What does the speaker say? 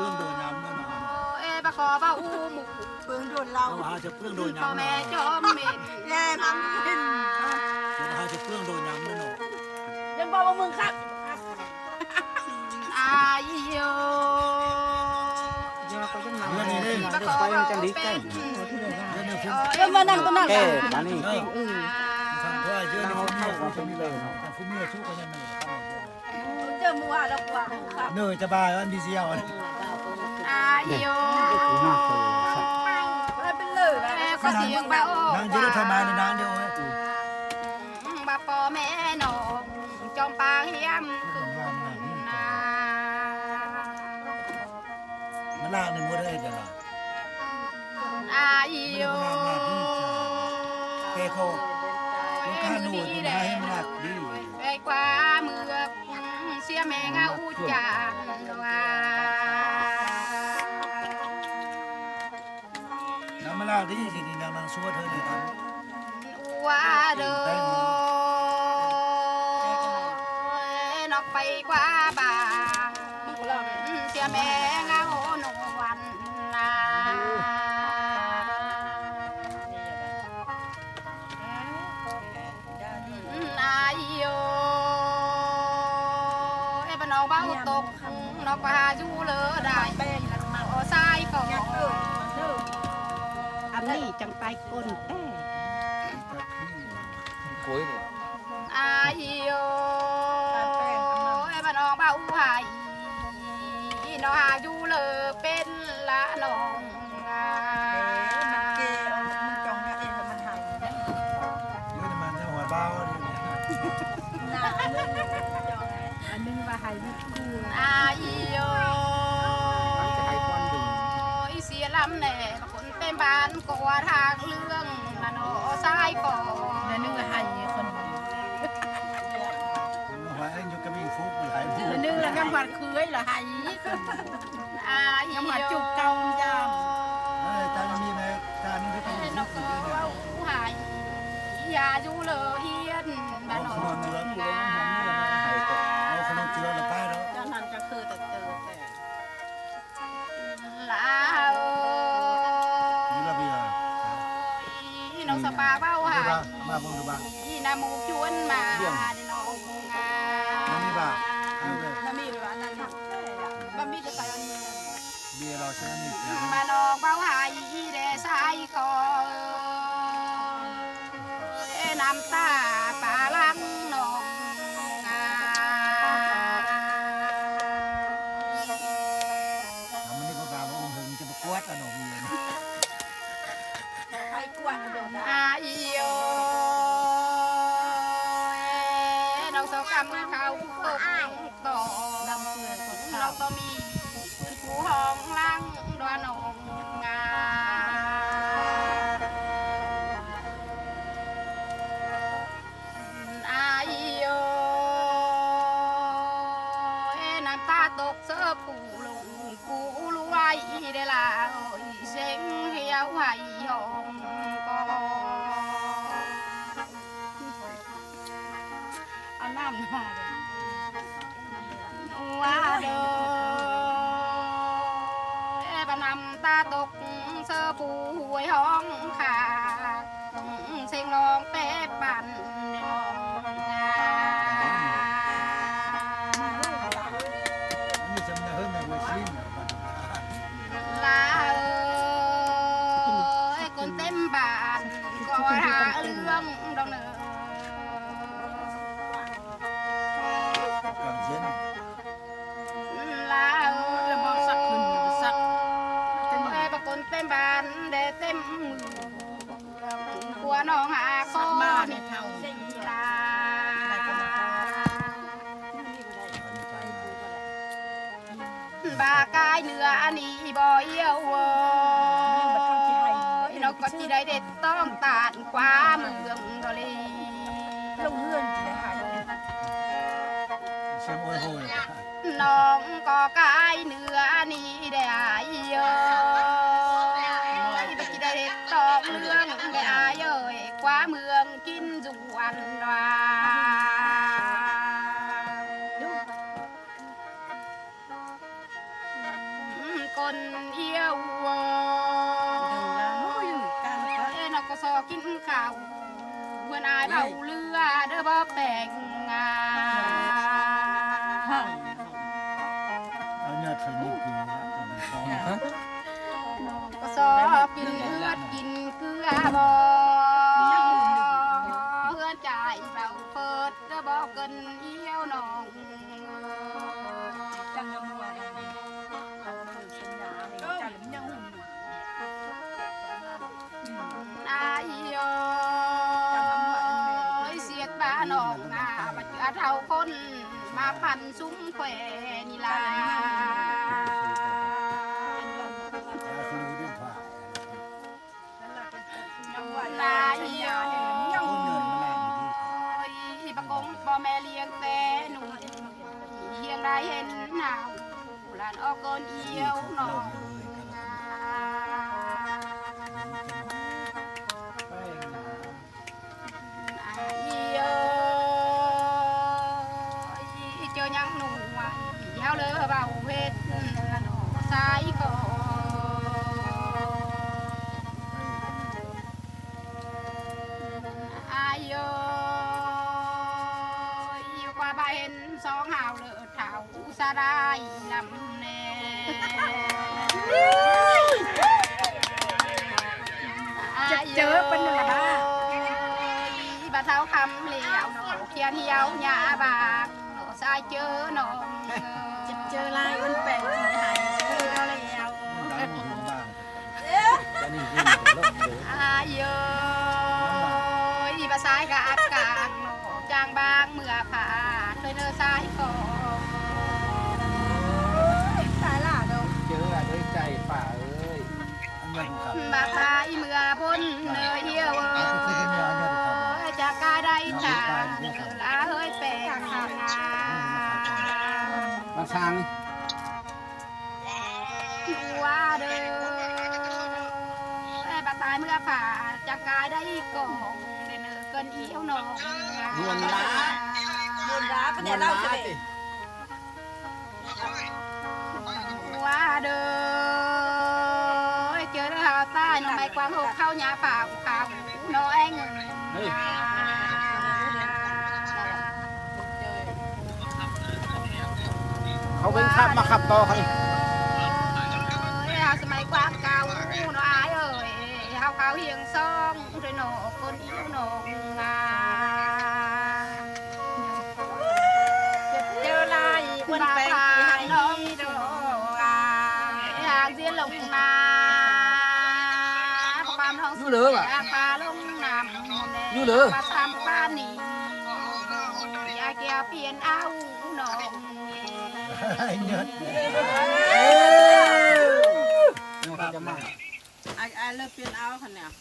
พื่องโดนน้ำนั่นน่ะ เอ้บะคอบ่าอูหมูเพิ่งโดนเรา เราหาจะเพื่องโดน พ่อ น้ำ แม่ น่ะ จอมเม็ดแย่มังเป็น เราหาจะเพื่องโดนน้ำนั่นน่ะ ยังบอกว่ามึงครับ อายโย เรื่องนี้นี่ บะคอบ่าอูเป็น เรื่องนี้คุณ เดี๋ยวมานั่งตรงนั้น แก้ กัน มานี่ ฟังว่าเรื่องนี้คุณเมียคุณมีเลยแต่คุณเมียสู้กันยังไง เจอมัวแล้วกว่าครับ เนยจะบายอันดีเซียว อายโย ไม่เป็นเลยนะ แม่ก็เสียงบ่าโอ้ นางจะได้ทำมาในนางเดียวเลย บ่าพ่อแม่น้องจอมปางเฮียมคือนา มันลาในมือได้กันล่ะ อายโย เกโคลูกค้าหนูคุณให้มันหนักดี ไปกว่าเมือกเสียแม่เงาจานว่า น้ำมันลาดีสินางซัวเธอเลยครับ ว่าเด้อนอกไปกว่าบ่าเสียแม่เงาหนวันนาอายโยบ้านนอกเบ้าตกนอกปลาจูเลอได้โอ้ทรายก่อน อันนี้จังไปก้นแต่ cuối này อายโยบ้านนอกเบ้าหายนอหาจูเลอเป็นละนองมันเกลมันจองเนี่ยเองมันหาย เยอะมันจะหัวเบาเลย อันนึงว่าหายวิทู อายโยเสียลำแน่คนเต็มบ้านก็ว่าทางเรื่องละนอทรายก่อน อันนึงว่าหายคน หัวเอ็นอยู่กับวิ่งฟุกหลายผู้ อันนึงละกำผัดคืยละหาย อาย กำผัดจุกเกาจาม จานมีไหมจานนี้ที่ต้อง นกเอาหายยาอยู่เลยเฮียนบ้านนอ ขนมเจือเอาขนมเจือเราไปแล้ว ด้านนั้นก็คือแต่เจอแต่ ลา นี่ระเบียง น้องสปาเบ้าหาย มาบงดูบ้าง นามูชวนมาน้องงา มันมีบ้าง แล้วมีว่านั่นมันมีจะไปอันนี้ เบียร์เราใช่ไหมนี่ มาน้องเบ้าหายเดสายคอน้ำตาปลาลังน้องงา มันนี่ก็กล่าวว่าองค์หึงจะประกวดขนมเย็น ไปกวนเดี๋ยวนะ อายโยน้องสาวกำเขาตกต่อ ดำเปื่อยคน เรา ข้าว ก็มีผู้ห้องลังดวนองงาอายโยน้ำตาตกเสื้อปูลงกูรู้ไว้ได้ละเสียงเหี่ยวไหวหองก็เอาน้ำมาเลยว่าเด้อบนำตาตกเสื้อปูหวยห้องขาเสียงร้องเป๊ะปั่นในน้องงา นี่จำได้เฮ้ยแม่วัวชิ้น ลาคนเต็มบ้านก็หาเรื่องดอกเนิน กับเย็น ลา แล้วบอกสักขึ้นสัก บางคนเต็มบ้านได้เต็มมือกลัวน้องหาข้อ บ้านเนี่ยเท่า ลาบากายเนื้ออันนี้บ่เยี่ยวเว้ยนกก็จีได้เด็ดต้องตาดกว่าเมืองทะเล ลงเงื่อนเลยค่ะ เชียงโอ้ยโหย น้องก็กายเนื้อนี้ได้อายเยอะไปจีได้เด็ดต้องเรื่องได้อายเอ้ยกว่าเมืองกินจวนว่า ล นเอี้ยวnó có so kín khảo vườn ai bầu lưa đỡ bóp bènเอาเนี่ยใส่นี่กินนะ có so kín ướt kín cưa bò hương chạy bầu phớt đỡ bóp cần yêu nòng ai ơi xiết ba nòng mà chữa thâu khôn màพัน ซุ้มแขวนี่ล่ะ นายประกงพ่อแม่เลี้ยงแต่หนุ่มเฮียงได้เห็นหนาวหลานออกก่อนเอี้ยวน้องเจอยังหนุ่มเฮาเลยเบาเฮ็ดสายก่อสองหาวเลือเท่าสลายลำแน่จะเจอเป็นหนึ่งบ้าบาเท้าคำเหลียวหนูเขียนเหี่ยวหยาบากหนูสายเจอหนองจะเจอลายมันแปลกที่หายเจอแล้วอาเยอะภาษากับอากาศหนูจางบางเมื่อผ่าเคยเนอสายก่อสายล่ะดงเจอด้วยใจฝ่าเอ้ยบาคายเมื่อพ้นเนยเหี้ยวจากกาได้ตาลาเฮ้ยแปลงมาช่างว่าเด้อบาตายเมื่อผ่าจากกาได้ก่องเนอเกินเอี้ยวหนองนวลล้าก็เนี่ยเล่าสิว่าเด้อเจอแล้วใต้ทำไมกวางหกเข้าหยาป่าขาวน้อยเงินเขาเป็นขับมาขับต่อเขาสมัยกวางเก่าน้อยเอ้ยเขาเฮียงซ่องด้วยหนอคนอิ่วหนองเจอลายคนแปลงที่น้องดอกหางเสียลงนาความท้องสุดพาลงน้ำอยู่เลยมาทำป้านี่ยาแก้วเปลี่ยนเอาหนองเนื้อไอ้เลิกเปลี่ยนเอาค่ะเนี่ย